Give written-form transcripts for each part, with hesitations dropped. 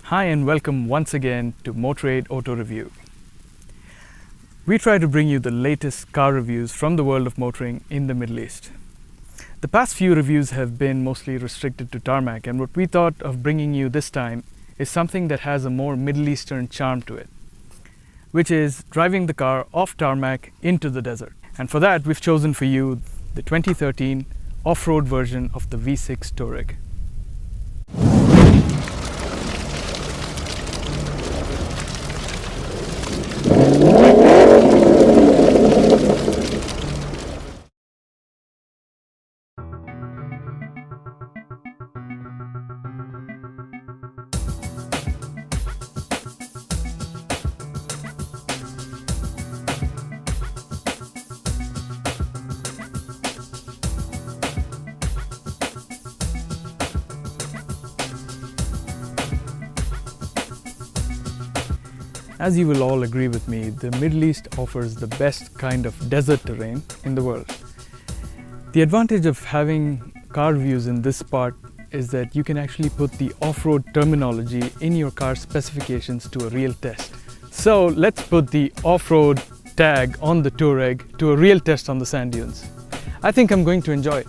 Hi and welcome once again to Motorade Auto Review. We try to bring you the latest car reviews from the world of motoring in the Middle East. The past few reviews have been mostly restricted to tarmac, and what we thought of bringing you this time is something that has a more Middle Eastern charm to it, which is driving the car off tarmac into the desert. And for that, we've chosen for you the 2013 off-road version of the V6 Touareg. As you will all agree with me, the Middle East offers the best kind of desert terrain in the world. The advantage of having car reviews in this part is that you can actually put the off-road terminology in your car specifications to a real test. So let's put the off-road tag on the Touareg to a real test on the sand dunes. I think I'm going to enjoy it.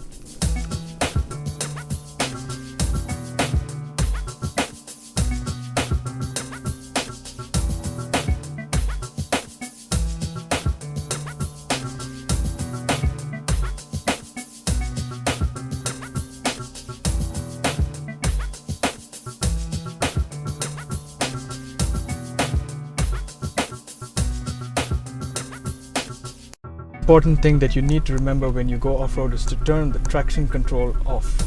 Important thing that you need to remember when you go off-road is to turn the traction control off.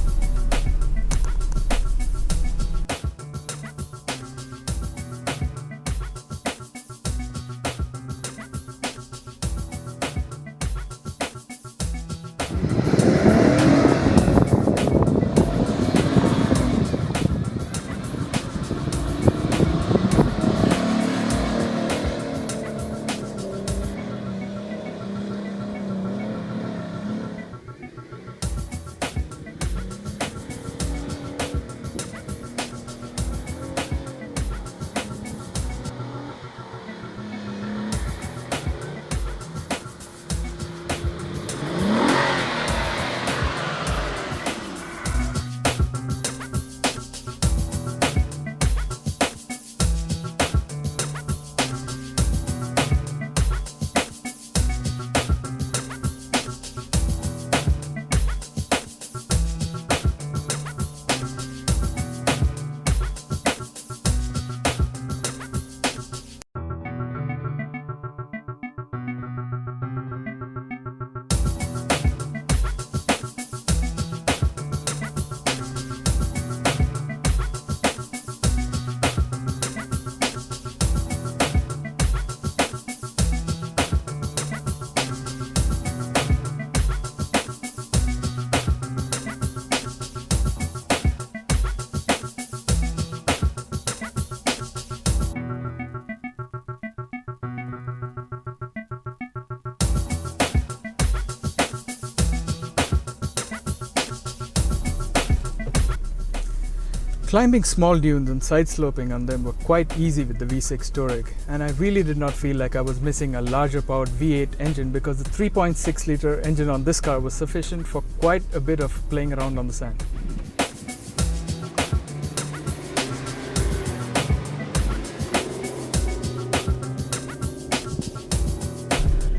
Climbing small dunes and side sloping on them were quite easy with the V6 Touareg, and I really did not feel like I was missing a larger powered V8 engine because the 3.6 litre engine on this car was sufficient for quite a bit of playing around on the sand.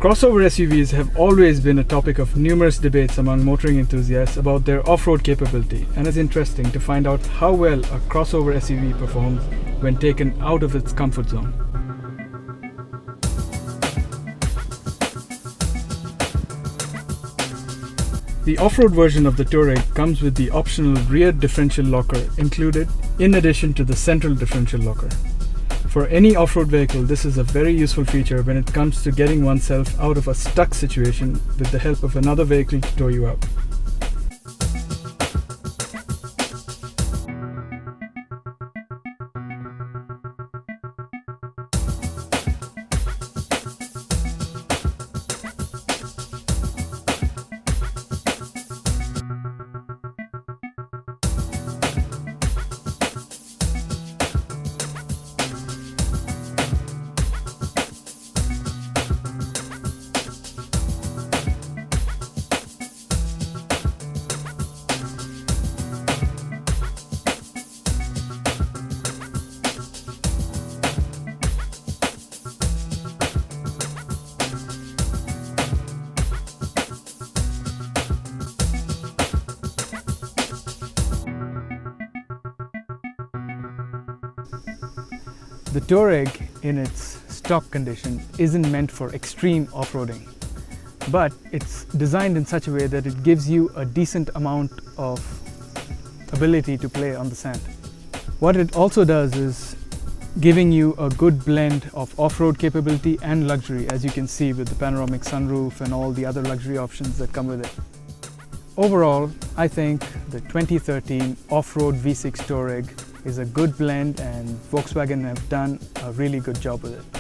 Crossover SUVs have always been a topic of numerous debates among motoring enthusiasts about their off-road capability, and it's interesting to find out how well a crossover SUV performs when taken out of its comfort zone. The off-road version of the Touareg comes with the optional rear differential locker included in addition to the central differential locker. For any off-road vehicle, this is a very useful feature when it comes to getting oneself out of a stuck situation with the help of another vehicle to tow you out. The Touareg in its stock condition isn't meant for extreme off-roading, but it's designed in such a way that it gives you a decent amount of ability to play on the sand. What it also does is giving you a good blend of off-road capability and luxury, as you can see with the panoramic sunroof and all the other luxury options that come with it. Overall, I think the 2013 off-road V6 Touareg is a good blend, and Volkswagen have done a really good job with it.